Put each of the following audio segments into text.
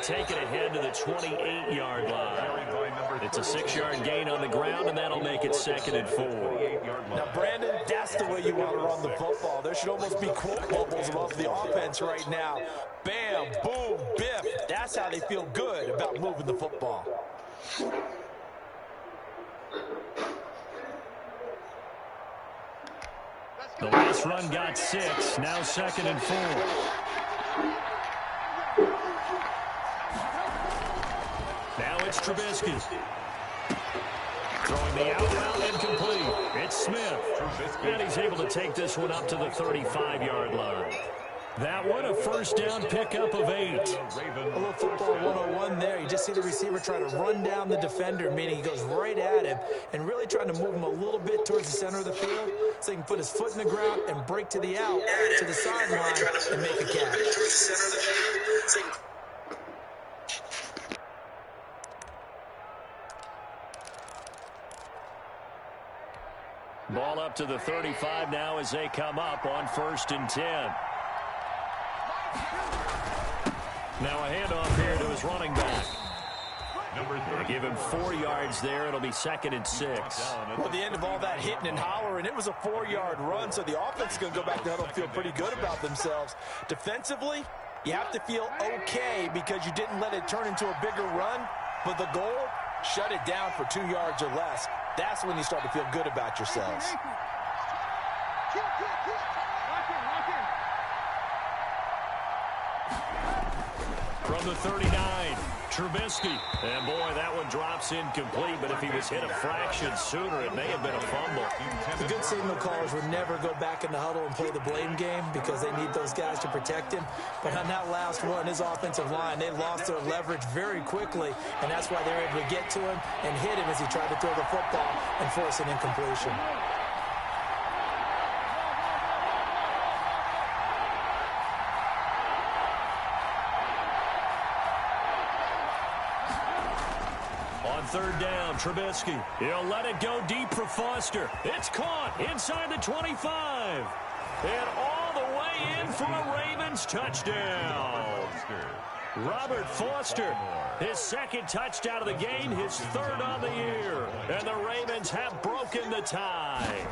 take it ahead to the 28-yard line. It's a 6-yard gain on the ground, and that'll make it 2nd and 4. Now, Brandon, that's the way you want to run the football. There should almost be quote bubbles above the offense right now. Bam, boom, biff. That's how they feel good about moving the football. The last run got 6. Now 2nd and 4. Now it's Trubisky. Throwing the out route incomplete. It's Smith. And he's able to take this one up to the 35-yard line. That one a first down pickup of 8. A little football 101 there. You just see the receiver try to run down the defender, meaning he goes right at him and really trying to move him a little bit towards the center of the field so he can put his foot in the ground and break to the out, to the sideline, and make a catch. Ball up to the 35 now as they come up on 1st and 10. Now a handoff here to his running back. They give him 4 yards there. It'll be 2nd and 6. Well, the end of all that hitting and hollering, it was a 4-yard run, so the offense is going to go back to the huddle and feel pretty good about themselves. Defensively, you have to feel okay because you didn't let it turn into a bigger run, but the goal, shut it down for 2 yards or less. That's when you start to feel good about yourselves. From the 39, Trubisky. And boy, that one drops incomplete, but if he was hit a fraction sooner, it may have been a fumble. The good signal callers would never go back in the huddle and play the blame game because they need those guys to protect him. But on that last one, his offensive line, they lost their leverage very quickly, and that's why they were able to get to him and hit him as he tried to throw the football and force an incompletion. On 3rd down, Trubisky. He'll let it go deep for Foster. It's caught inside the 25. And all the way in for a Ravens touchdown. Robert Foster, his 2nd touchdown of the game, his 3rd on the year. And the Ravens have broken the tie.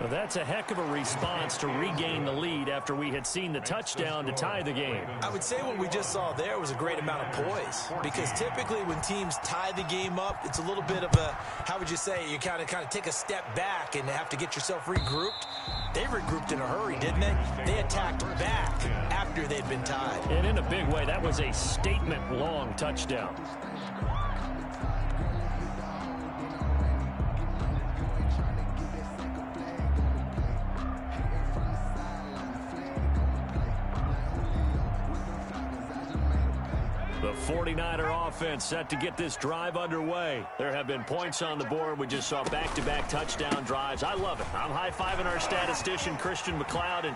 Well, that's a heck of a response to regain the lead after we had seen the touchdown to tie the game. I would say what we just saw there was a great amount of poise, because typically when teams tie the game up, it's a little bit of a, how would you say, you kind of take a step back and have to get yourself regrouped. They regrouped in a hurry, didn't they? They attacked back after they'd been tied. And in a big way, that was a statement-long touchdown. The 49er offense set to get this drive underway. There have been points on the board. We just saw back-to-back touchdown drives. I love it. I'm high-fiving our statistician, Christian McLeod, and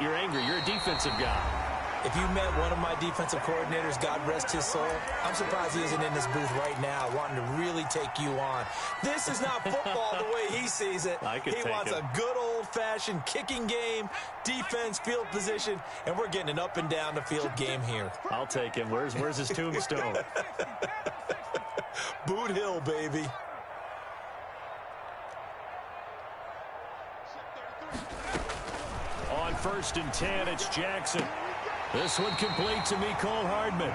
you're angry. You're a defensive guy. If you met one of my defensive coordinators, God rest his soul, I'm surprised he isn't in this booth right now wanting to really take you on. This is not football the way he sees it. He wants a good old-fashioned kicking game, defense, field position, and we're getting an up and down the field game here. I'll take him. Where's his tombstone? Boot Hill, baby. On 1st and 10, it's Jackson. This one complete to Mecole Hardman.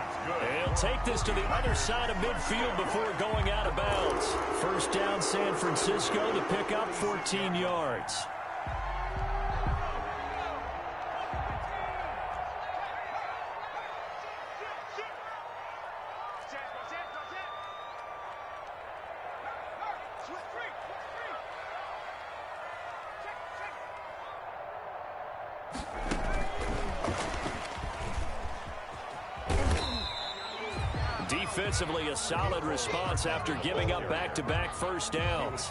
He'll take this to the other side of midfield before going out of bounds. 1st down, San Francisco to pick up 14 yards. Defensively, a solid response after giving up back-to-back first downs.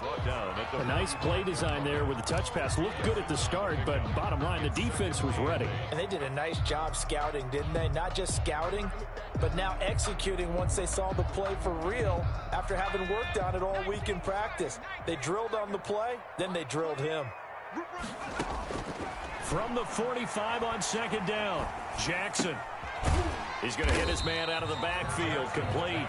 A nice play design there with the touch pass. Looked good at the start, but bottom line, the defense was ready. And they did a nice job scouting, didn't they? Not just scouting, but now executing once they saw the play for real after having worked on it all week in practice. They drilled on the play, then they drilled him. From the 45 on second down, Jackson. He's going to hit his man out of the backfield. Complete.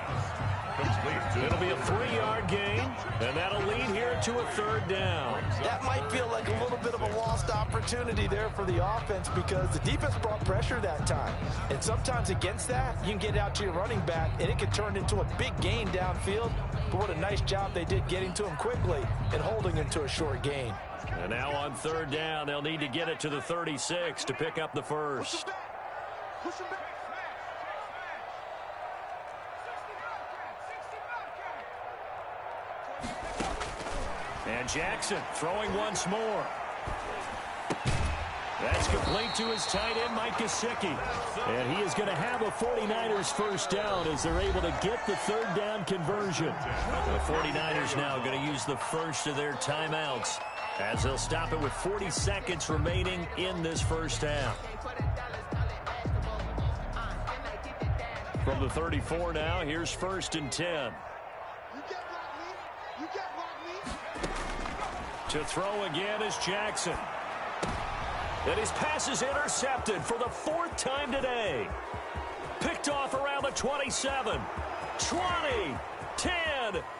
It'll be a 3-yard gain, and that'll lead here to a third down. That might feel like a little bit of a lost opportunity there for the offense because the defense brought pressure that time. And sometimes against that, you can get out to your running back, and it can turn into a big gain downfield. But what a nice job they did getting to him quickly and holding him to a short gain. And now on third down, they'll need to get it to the 36 to pick up the first. Push him back. And Jackson throwing once more. That's complete to his tight end, Mike Gesicki. And he is going to have a 49ers first down as they're able to get the third down conversion. The 49ers now going to use the first of their timeouts as they'll stop it with 40 seconds remaining in this first half. From the 34 now, here's first and 10. To throw again is Jackson. And his pass is intercepted for the 4th time today. Picked off around the 27, 20, 10,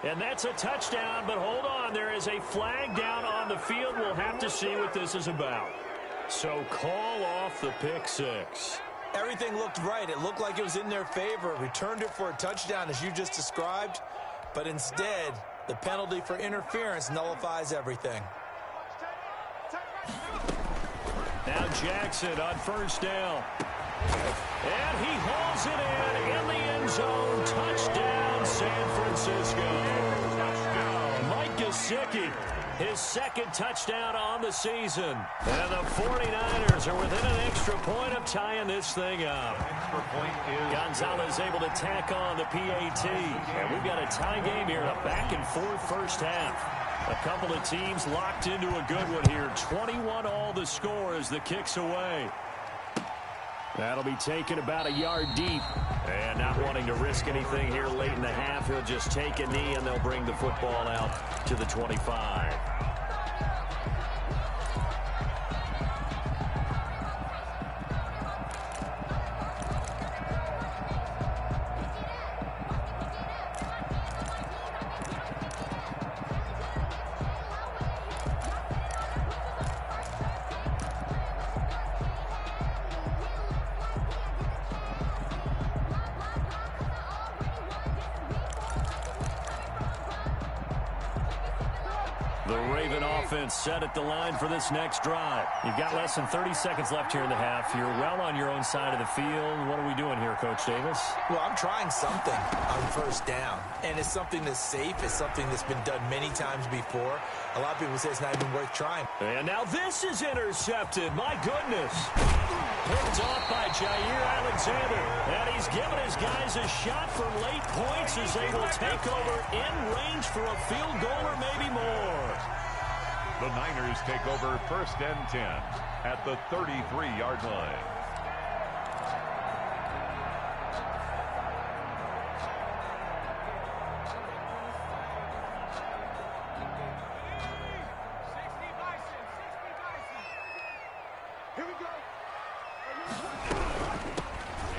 and that's a touchdown. But hold on, there is a flag down on the field. We'll have to see what this is about. So call off the pick six. Everything looked right. It looked like it was in their favor. Returned it for a touchdown, as you just described. But instead, the penalty for interference nullifies everything. Now Jackson on first down. And he hauls it in the end zone. Touchdown, San Francisco. Mike Gesicki, his second touchdown on the season. And the 49ers are within an extra point of tying this thing up. Gonzalez able to tack on the PAT. And we've got a tie game here, a back-and-forth first half. A couple of teams locked into a good one here. 21 all the score as the kick's away. That'll be taken about a yard deep. And not wanting to risk anything here late in the half, he'll just take a knee and they'll bring the football out to the 25. Set at the line for this next drive. You've got less than 30 seconds left here in the half. You're well on your own side of the field. What are we doing here, Coach Davis? Well, I'm trying something on first down, and it's something that's safe. It's something that's been done many times before. A lot of people say it's not even worth trying. And now this is intercepted. My goodness. Picked off by Jair Alexander. And he's given his guys a shot for late points as they will take over in range for a field goal or maybe more. The Niners take over first and 10 at the 33-yard line. Here we go.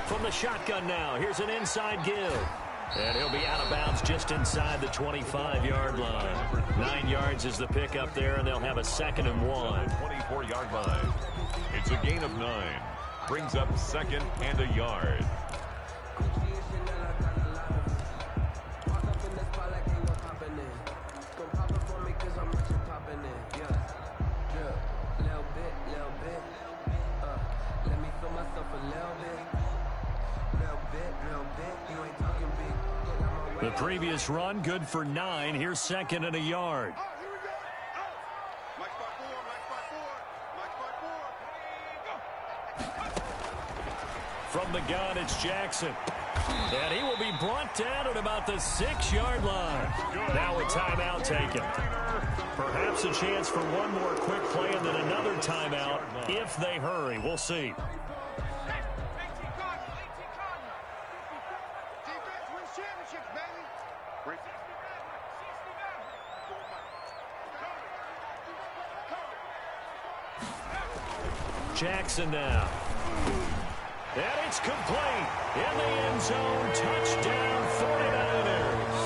From the shotgun now, here's an inside give. And he'll be out of bounds just inside the 25-yard line. 9 yards is the pickup there, and they'll have a 2nd and 1. 24-yard line. It's a gain of 9. Brings up 2nd and a yard. The previous run, good for 9. Here's 2nd and a yard. From the gun, it's Jackson. And he will be brought down at about the 6-yard line. Now a timeout taken. Perhaps a chance for one more quick play and then another timeout if they hurry. We'll see. Jackson now. And it's complete. In the end zone, touchdown 49ers.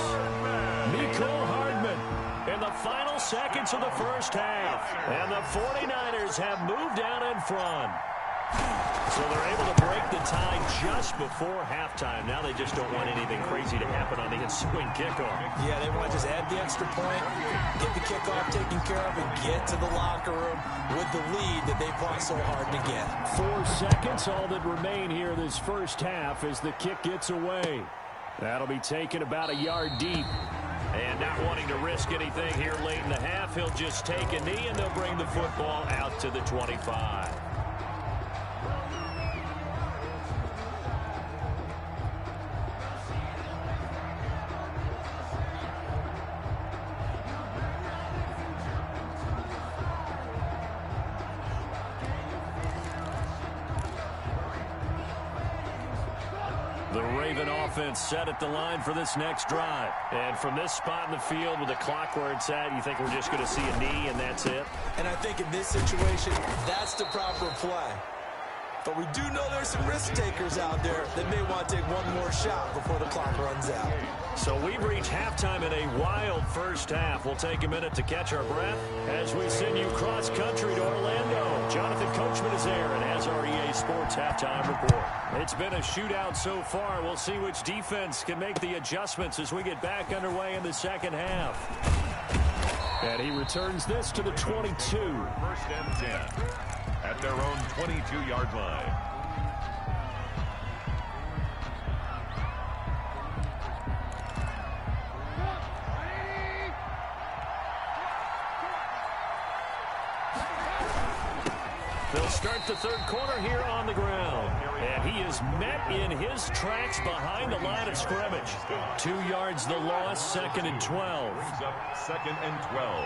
Mecole Hardman in the final seconds of the first half. And the 49ers have moved out in front. So they're able to break the tie just before halftime. Now they just don't want anything crazy to happen on the ensuing kickoff. Yeah, they want to just add the extra point, get the kickoff taken care of, and get to the locker room with the lead that they fought so hard to get. 4 seconds, all that remain here this first half as the kick gets away. That'll be taken about a yard deep. And not wanting to risk anything here late in the half, he'll just take a knee, and they'll bring the football out to the 25. The Raven offense set at the line for this next drive. And from this spot in the field with the clock where it's at, you think we're just going to see a knee and that's it? And I think in this situation, that's the proper play. But we do know there's some risk takers out there that may want to take one more shot before the clock runs out. So we've reached halftime in a wild first half. We'll take a minute to catch our breath as we send you cross-country to Orlando. Jonathan Coachman is there and has our EA Sports halftime report. It's been a shootout so far. We'll see which defense can make the adjustments as we get back underway in the second half. And he returns this to the 22. First and 10 at their own 22-yard line. They'll start the third quarter here on the ground. And he is met in his tracks behind the line of scrimmage. 2 yards the loss, second and 12. Brings up second and 12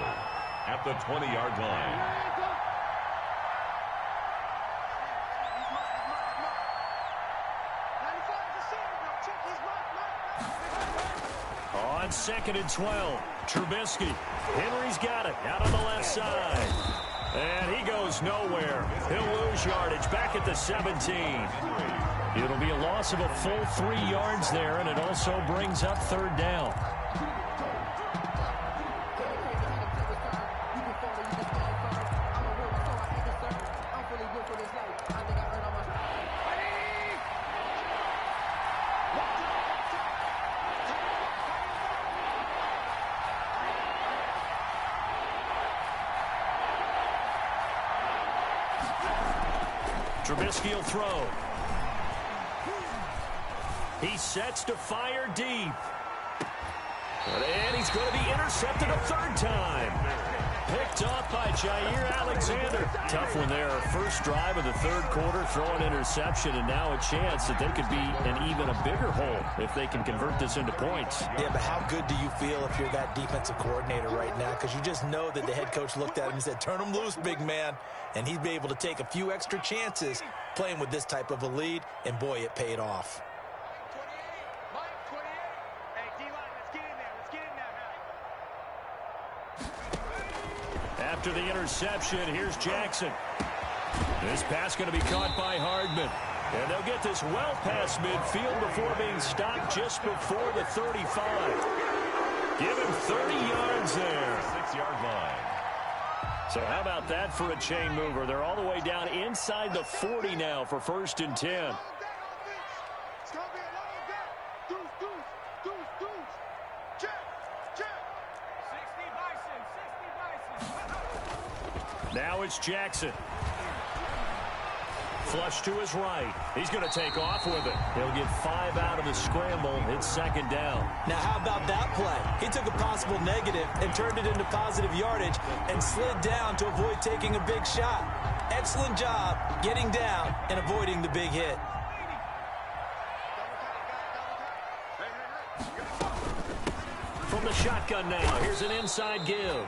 at the 20-yard line. On second and 12, Trubisky. Henry's got it out on the left side. And he goes nowhere. He'll lose yardage back at the 17. It'll be a loss of a full 3 yards there, and it also brings up third down. Trubisky will throw. He sets to fire deep. And he's going to be intercepted a third time. Picked off by Jair Alexander. Tough one there. First drive of the third quarter, throw an interception, and now a chance that they could be in even a bigger hole if they can convert this into points. Yeah, but how good do you feel if you're that defensive coordinator right now? Because you just know that the head coach looked at him and said, turn him loose, big man. And he'd be able to take a few extra chances playing with this type of a lead, and boy, it paid off. After the interception, here's Jackson. This pass going to be caught by Hardman. And they'll get this well past midfield before being stopped just before the 35. Give him 30 yards there. 6-yard line. So how about that for a chain mover? They're all the way down inside the 40 now for first and 10. Now it's Jackson. Flush to his right. He's going to take off with it. He'll get 5 out of the scramble. It's second down. Now, how about that play? He took a possible negative and turned it into positive yardage and slid down to avoid taking a big shot. Excellent job getting down and avoiding the big hit. From the shotgun now, here's an inside give.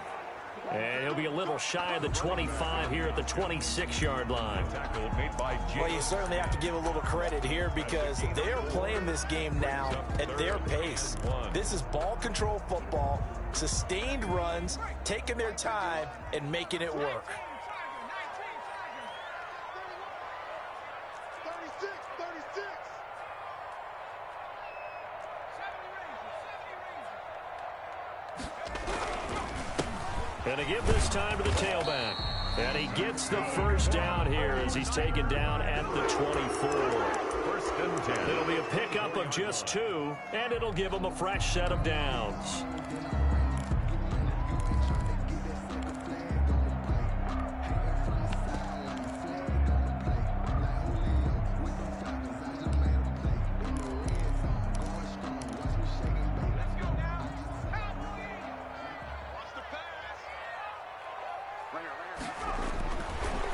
And he'll be a little shy of the 25 here at the 26-yard line. Tackle made by James. Well, you certainly have to give a little credit here because they're playing this game now at their pace. This is ball control football, sustained runs, taking their time and making it work. And to give this time to the tailback. And he gets the first down here as he's taken down at the 24. First and 10. It'll be a pickup of just 2, and it'll give him a fresh set of downs.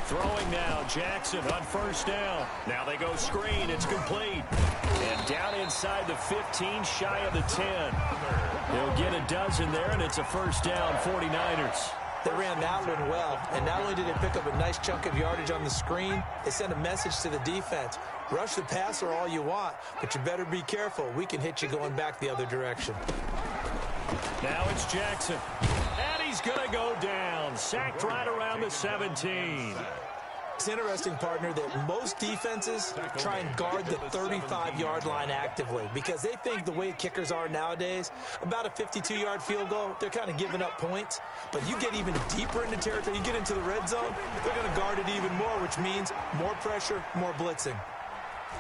Throwing now, Jackson on first down. Now they go screen. It's complete. And down inside the 15, shy of the 10. He'll get a dozen there, and it's a first down, 49ers. They ran that one well, and not only did they pick up a nice chunk of yardage on the screen, they sent a message to the defense. Rush the passer all you want, but you better be careful. We can hit you going back the other direction. Now it's Jackson. And he's going to go down. Sacked right around the 17. It's interesting, partner, that most defenses try and guard the 35-yard line actively because they think the way kickers are nowadays, about a 52-yard field goal, they're kind of giving up points. But you get even deeper into territory, you get into the red zone, they're going to guard it even more, which means more pressure, more blitzing.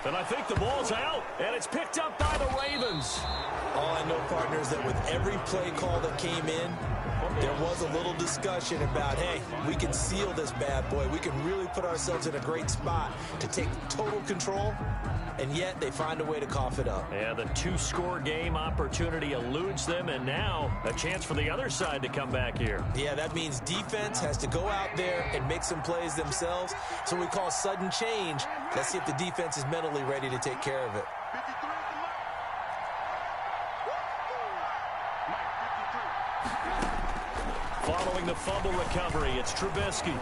And I think the ball's out, and it's picked up by the Ravens. All I know, partner, is that with every play call that came in, there was a little discussion about, hey, we can seal this bad boy. We can really put ourselves in a great spot to take total control, and yet they find a way to cough it up. Yeah, the 2-score game opportunity eludes them, and now a chance for the other side to come back here. Yeah, that means defense has to go out there and make some plays themselves. So we call sudden change. Let's see if the defense is mentally ready to take care of it. Following the fumble recovery, it's Trubisky.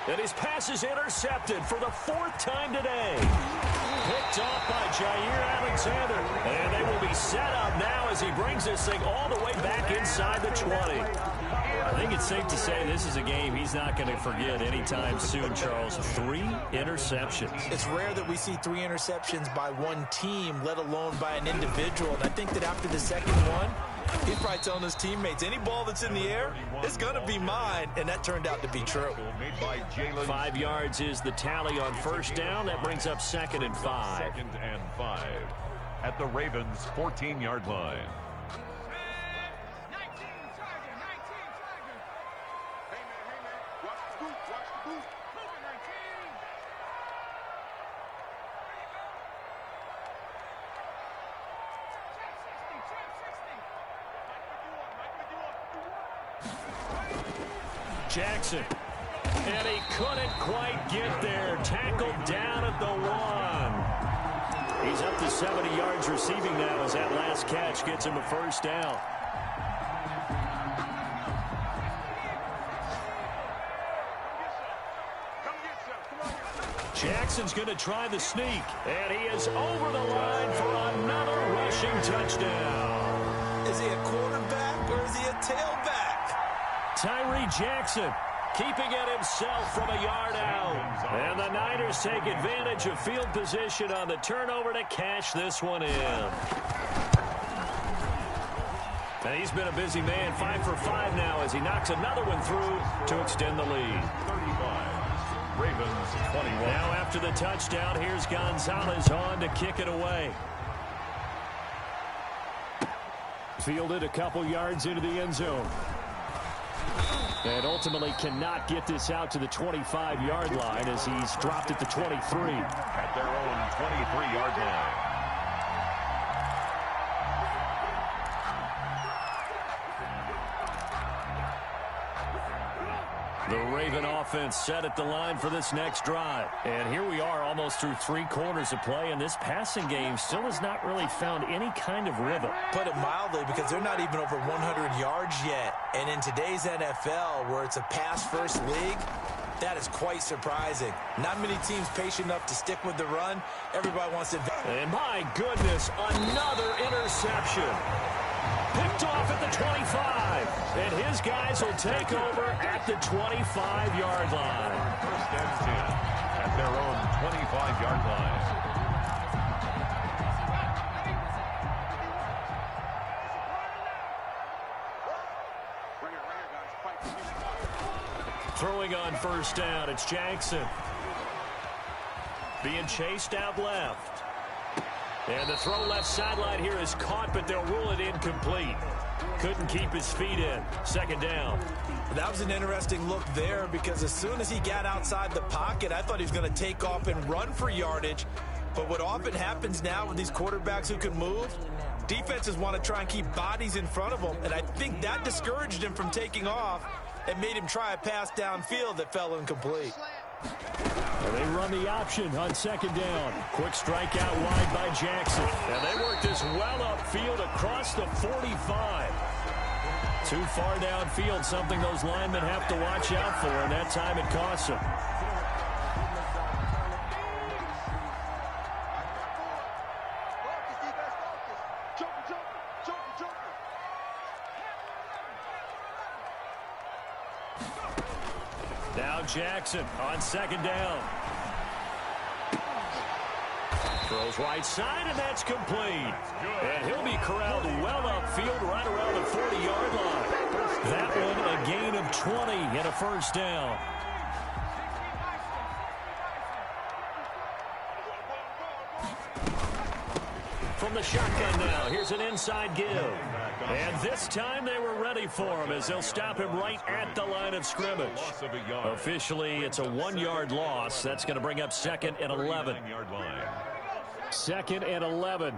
And his pass is intercepted for the 4th time today. Picked off by Jair Alexander. And they will be set up now as he brings this thing all the way back inside the 20. I think it's safe to say this is a game he's not going to forget anytime soon, Charles. 3 interceptions. It's rare that we see 3 interceptions by one team, let alone by an individual. And I think that after the second one, he's probably telling his teammates, any ball that's in the air, it's going to be mine. And that turned out to be true. 5 yards is the tally on first down. That brings up 2nd and 5. 2nd and 5 at the Ravens' 14-yard line. Jackson. And he couldn't quite get there. Tackled down at the 1. He's up to 70 yards receiving now as that last catch gets him a first down. Jackson's going to try the sneak. And he is over the line for another rushing touchdown. Is he a quarterback or is he a tailback? Tyree Jackson keeping it himself from a yard out. And the Niners take advantage of field position on the turnover to cash this one in. And he's been a busy man, 5 for 5 now as he knocks another one through to extend the lead. 35, Ravens 21. Now after the touchdown, here's Gonzalez on to kick it away. Fielded a couple yards into the end zone. And ultimately cannot get this out to the 25-yard line as he's dropped at the 23. At their own 23-yard line. The Raven offense set at the line for this next drive. And here we are almost through 3 quarters of play, and this passing game still has not really found any kind of rhythm. Put it mildly, because they're not even over 100 yards yet. And in today's NFL, where it's a pass-first league, that is quite surprising. Not many teams patient enough to stick with the run. Everybody wants to... And my goodness, another interception. Picked off at the 25. And his guys will take over at the 25-yard line. First and 10 at their own 25-yard line. Throwing on first down, it's Jackson. Being chased out left. And the throw left sideline here is caught, but they'll rule it incomplete. Couldn't keep his feet in. Second down. That was an interesting look there because as soon as he got outside the pocket, I thought he was going to take off and run for yardage. But what often happens now with these quarterbacks who can move, defenses want to try and keep bodies in front of them, and I think that discouraged him from taking off and made him try a pass downfield that fell incomplete. Well, they run the option on second down. Quick strike out wide by Jackson. And they work this well upfield across the 45. Too far downfield, something those linemen have to watch out for, and that time it costs them. Now Jackson on second down. Throws right side, and that's complete. And he'll be corralled well upfield right around the 40-yard line. That one a gain of 20 and a first down. From the shotgun now, here's an inside give. And this time they were ready for him as they'll stop him right at the line of scrimmage. Officially, it's a 1-yard loss. That's going to bring up second and 11. Second and 11.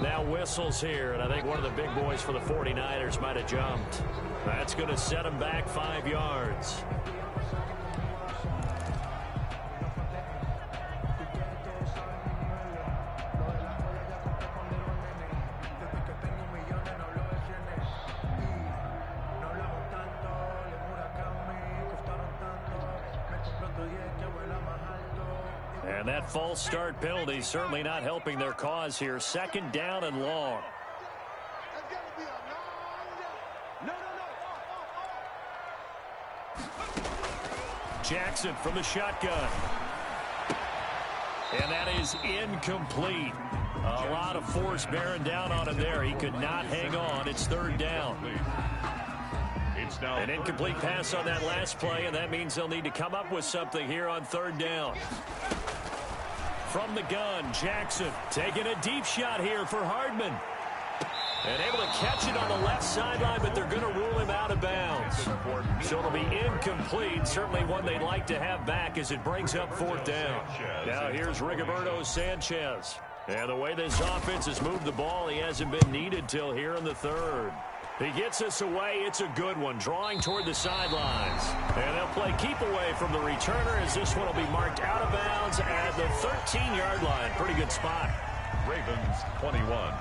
Now whistles here, and I think one of the big boys for the 49ers might have jumped. That's going to set him back 5 yards. And that false start penalty certainly not helping their cause here. Second down and long. Jackson from the shotgun. And that is incomplete. A lot of force bearing down on him there. He could not hang on. It's third down. An incomplete pass on that last play, and that means they'll need to come up with something here on third down. From the gun, Jackson taking a deep shot here for Hardman. And able to catch it on the left sideline, but they're going to rule him out of bounds. So it'll be incomplete. Certainly one they'd like to have back as it brings up fourth down. Now here's Rigoberto Sanchez. And the way this offense has moved the ball, he hasn't been needed till here in the third. He gets us away. It's a good one, drawing toward the sidelines. And they'll play keep away from the returner as this one will be marked out of bounds at the 13-yard line. Pretty good spot. Ravens 21.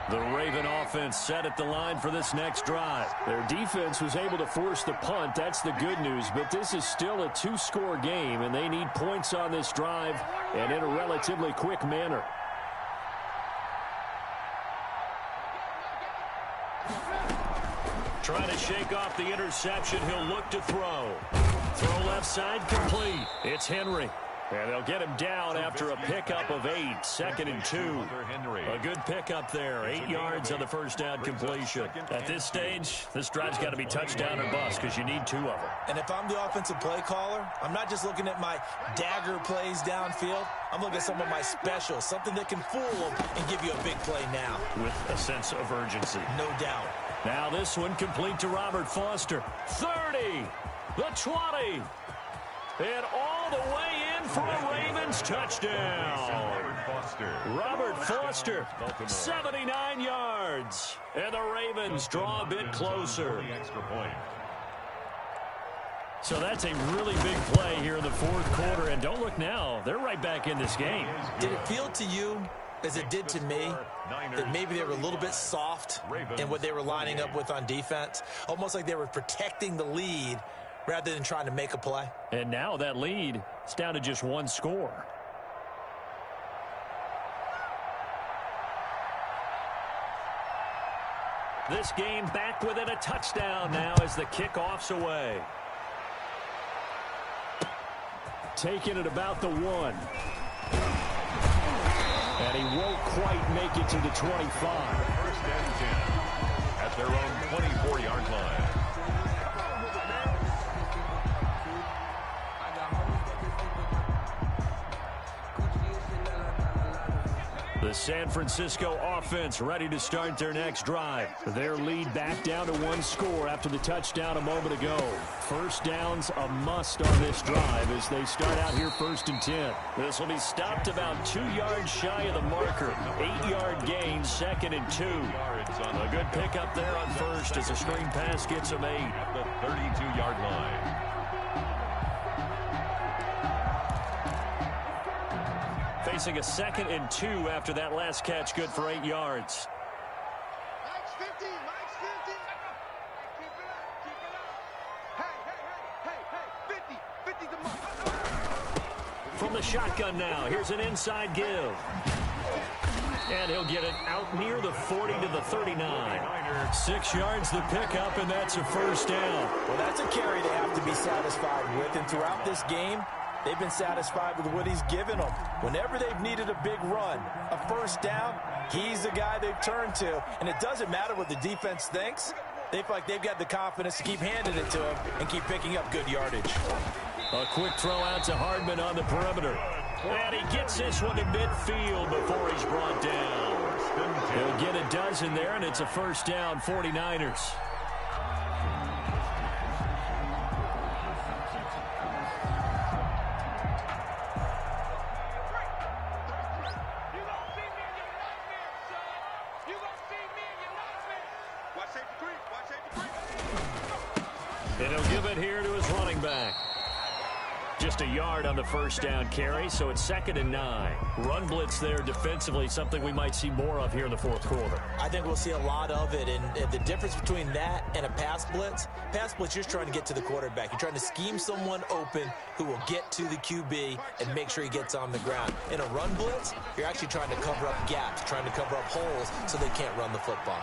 The Raven offense set at the line for this next drive. Their defense was able to force the punt. That's the good news. But this is still a 2-score game, and they need points on this drive and in a relatively quick manner. Trying to shake off the interception. He'll look to throw. Throw left side complete. It's Henry. And they'll get him down after a pickup of 8. Second and 2. A good pickup there. 8 yards on the first down completion. At this stage, this drive's got to be touchdown or bust because you need 2 of them. And if I'm the offensive play caller, I'm not just looking at my dagger plays downfield. I'm looking at some of my specials, something that can fool them and give you a big play now. With a sense of urgency. No doubt. Now this one complete to Robert Foster. 30. The 20. And all the way in for a Ravens touchdown. Robert Foster, 79 yards. And the Ravens draw a bit closer. So that's a really big play here in the fourth quarter. And don't look now, they're right back in this game. Did it feel to you, as it did to me, that maybe they were a little bit soft in what they were lining up with on defense? Almost like they were protecting the lead rather than trying to make a play. And now that lead is down to just 1 score. This game back within a touchdown now as the kickoff's away. Taking it about the 1. And he won't quite make it to the 25. First and 10 at their own 24-yard line. The San Francisco offense ready to start their next drive. Their lead back down to 1 score after the touchdown a moment ago. First down's a must on this drive as they start out here 1st and 10. This will be stopped about 2 yards shy of the marker. 8-yard gain, 2nd and 2. A good pickup there on first as a screen pass gets them 8. At the 32-yard line. Facing a 2nd and 2 after that last catch, good for 8 yards. Mike's 50, Mike's 50. Keep it up, keep it up. Hey, 50, 50's the mark. From the shotgun now, here's an inside give. And he'll get it out near the 40 to the 39. 6 yards the pickup, and that's a first down. Well, that's a carry they have to be satisfied with, and throughout this game, they've been satisfied with what he's given them. Whenever they've needed a big run, a first down, he's the guy they've turned to. And it doesn't matter what the defense thinks. They feel like they've got the confidence to keep handing it to him and keep picking up good yardage. A quick throw out to Hardman on the perimeter. And he gets this one to midfield before he's brought down. He'll get a dozen there, and it's a first down, 49ers. And he'll give it here to his running back. Just a yard on the first down carry, so it's 2nd and 9. Run blitz there defensively, something we might see more of here in the 4th quarter. I think we'll see a lot of it, and the difference between that and a pass blitz, you're just trying to get to the quarterback. You're trying to scheme someone open who will get to the QB and make sure he gets on the ground. In a run blitz, you're actually trying to cover up gaps, trying to cover up holes so they can't run the football.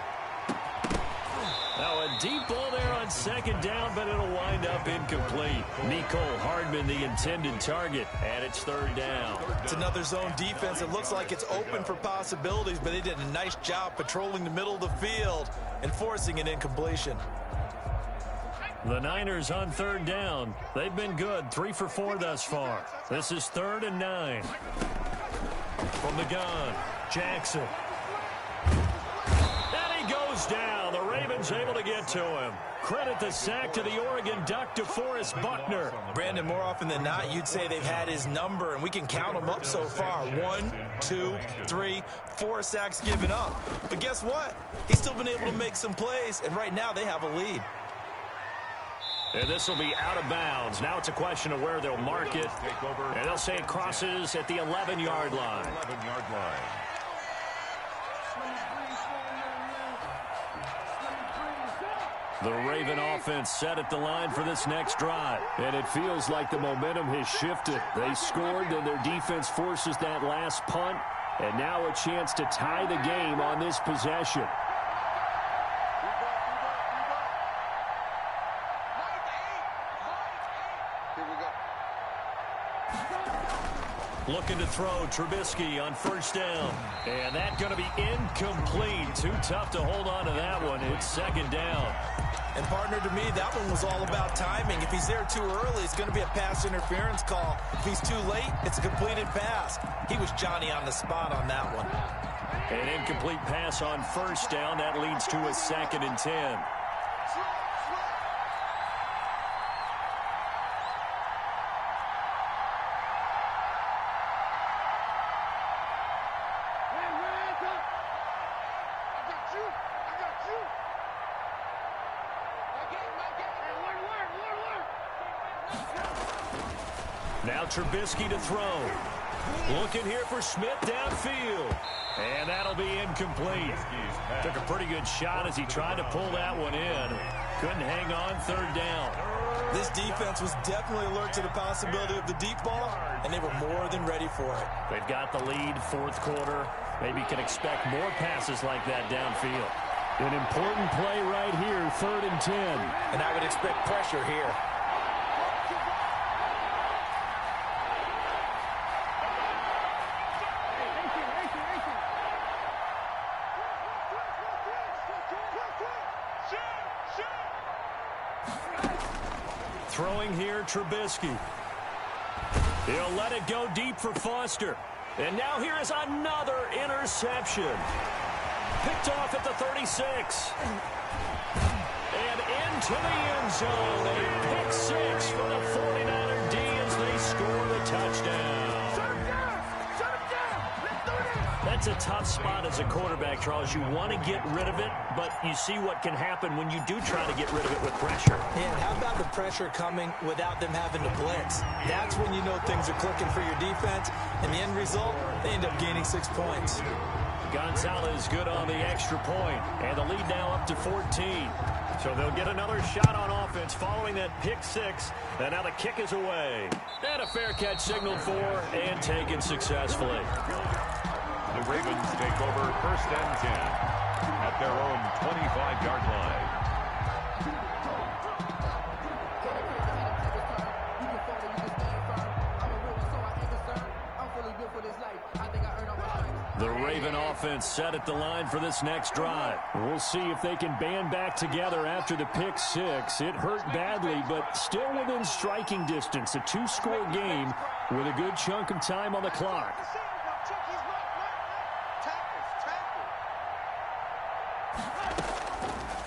Now a deep ball there on 2nd down, but it'll wind up incomplete. Mecole Hardman, the intended target, and it's 3rd down. It's another zone defense. It looks like it's open for possibilities, but they did a nice job patrolling the middle of the field and forcing an incompletion. The Niners on 3rd down. They've been good, 3 for 4 thus far. This is 3rd and 9. From the gun, Jackson. And he goes down. The Ravens able to get to him. Credit the sack to the Oregon Duck, DeForest Buckner. Brandon, more often than not, you'd say they've had his number, and we can count them up so far. 1, 2, 3, 4 sacks given up. But guess what? He's still been able to make some plays, and right now they have a lead. And this will be out of bounds. Now it's a question of where they'll mark it. And they'll say it crosses at the 11-yard line. 11-yard line. The Raven offense set at the line for this next drive. And it feels like the momentum has shifted. They scored, then their defense forces that last punt. And now a chance to tie the game on this possession. Looking to throw, Trubisky on 1st down. And that's going to be incomplete. Too tough to hold on to that one. It's 2nd down. And, partner, to me, that one was all about timing. If he's there too early, it's going to be a pass interference call. If he's too late, it's a completed pass. He was Johnny on the spot on that one. An incomplete pass on 1st down. That leads to a 2nd and 10. Now Trubisky to throw. Looking here for Smith downfield. And that'll be incomplete. Took a pretty good shot as he tried to pull that one in. Couldn't hang on, 3rd down. This defense was definitely alert to the possibility of the deep ball, and they were more than ready for it. They've got the lead, 4th quarter. Maybe can expect more passes like that downfield. An important play right here, 3rd and 10. And I would expect pressure here. Throwing here, Trubisky. He'll let it go deep for Foster. And now here is another interception. Picked off at the 36. And into the end zone. A pick 6 for the 49er D as they score the touchdown. That's a tough spot as a quarterback, Charles. You want to get rid of it, but you see what can happen when you do try to get rid of it with pressure. Yeah, and how about the pressure coming without them having to blitz? That's when you know things are clicking for your defense, and the end result, they end up gaining 6 points. Gonzalez good on the extra point, and the lead now up to 14. So they'll get another shot on offense following that pick 6, and now the kick is away. And a fair catch signaled for and taken successfully. The Ravens take over 1st and 10 at their own 25-yard line. The Raven offense set at the line for this next drive. We'll see if they can band back together after the pick 6. It hurt badly, but still within striking distance. A 2-score game with a good chunk of time on the clock.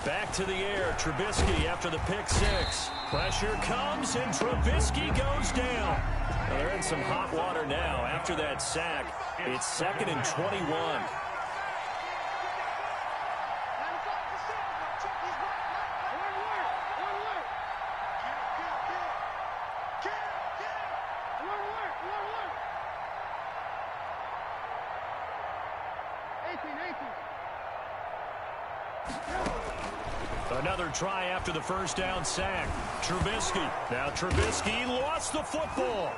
Back to the air, Trubisky after the pick 6. Pressure comes, and Trubisky goes down. Well, they're in some hot water now after that sack. It's 2nd and 21. Another try after the first down sack. Trubisky. Now Trubisky lost the football.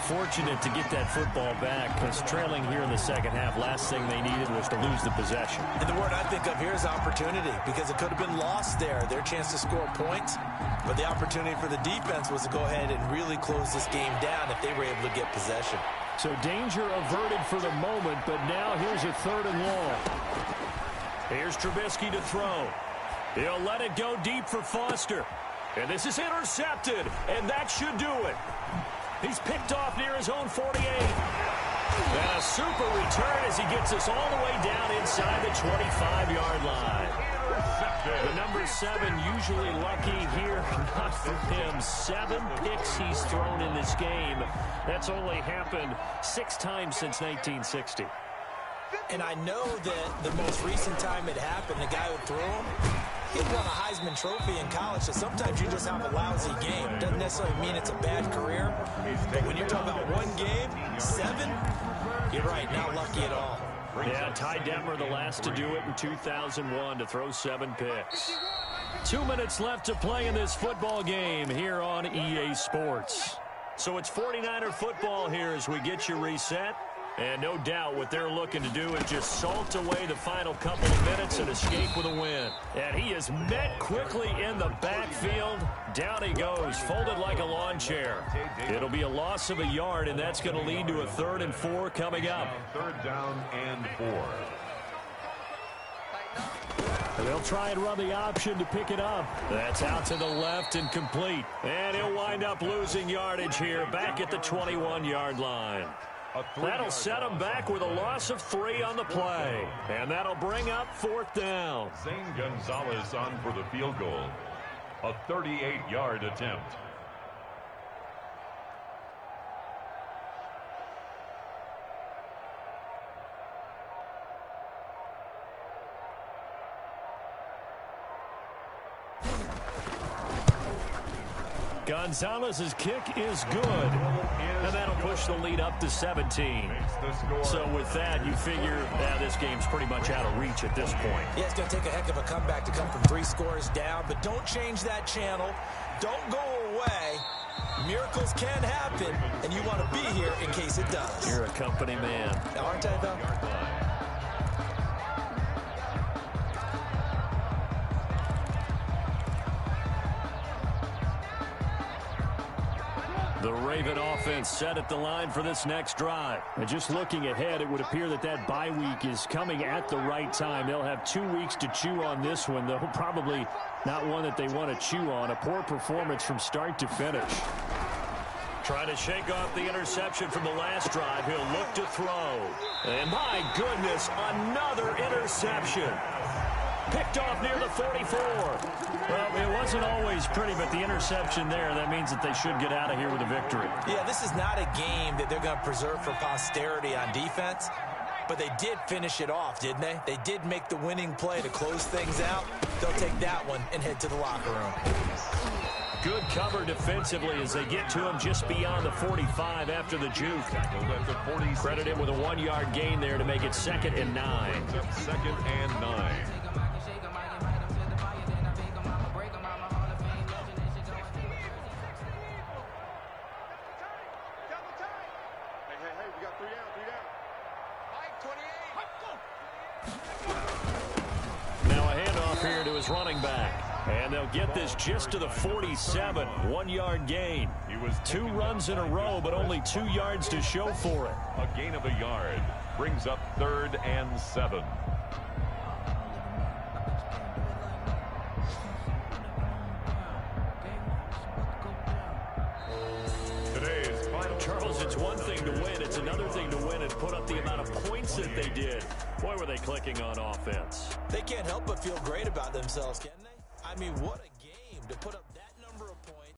Fortunate to get that football back, because trailing here in the second half, last thing they needed was to lose the possession. And the word I think of here is opportunity, because it could have been lost there, their chance to score points. But the opportunity for the defense was to go ahead and really close this game down if they were able to get possession. So danger averted for the moment, but now here's a 3rd and long. Here's Trubisky to throw. He'll let it go deep for Foster. And this is intercepted, and that should do it. He's picked off near his own 48. And a super return as he gets us all the way down inside the 25-yard line. The number 7 usually lucky here. Not for him. 7 picks he's thrown in this game. That's only happened 6 times since 1960. And I know that the most recent time it happened, the guy who threw him, he won a Heisman Trophy in college, so sometimes you just have a lousy game. Doesn't necessarily mean it's a bad career, but when you're talking about one game, 7, you're right, not lucky at all. Yeah, Ty Detmer the last to do it in 2001 to throw 7 picks. 2 minutes left to play in this football game here on EA Sports. So it's 49er football here as we get you reset. And no doubt what they're looking to do is just salt away the final couple of minutes and escape with a win. And he is met quickly in the backfield. Down he goes, folded like a lawn chair. It'll be a loss of a yard, and that's going to lead to a 3rd and 4 coming up. 3rd down and 4. And they'll try and run the option to pick it up. That's out to the left and complete. And he'll wind up losing yardage here back at the 21-yard line. That'll set him back with a loss of 3 on the play. And that'll bring up 4th down. Zane Gonzalez on for the field goal. A 38-yard attempt. Gonzalez's kick is good, and that'll push the lead up to 17. So with that, you figure this game's pretty much out of reach at this point. Yeah, it's going to take a heck of a comeback to come from 3 scores down, but don't change that channel. Don't go away. Miracles can happen, and you want to be here in case it does. You're a company man. Aren't I, though? The Raven offense set at the line for this next drive. And just looking ahead, it would appear that that bye week is coming at the right time. They'll have 2 weeks to chew on this one, though probably not one that they want to chew on. A poor performance from start to finish. Trying to shake off the interception from the last drive. He'll look to throw. And my goodness, another interception. Picked off near the 44. Well, it wasn't always pretty, but the interception there, that means that they should get out of here with a victory. Yeah, this is not a game that they're going to preserve for posterity on defense, but they did finish it off, didn't they? They did make the winning play to close things out. They'll take that one and head to the locker room. Good cover defensively as they get to him just beyond the 45 after the juke. Credit him with a 1-yard gain there to make it 2nd and 9. 2nd and 9. Now a handoff here to his running back. And they'll get this just to the 47. 1-yard gain. He was 2 runs in a row, but only 2 yards to show for it. A gain of a yard. Brings up 3rd and 7. Charles, it's one thing to win. It's another thing to win and put up the amount of points that they did. Boy, were they clicking on offense. They can't help but feel great about themselves, can they? I mean, what a game to put up.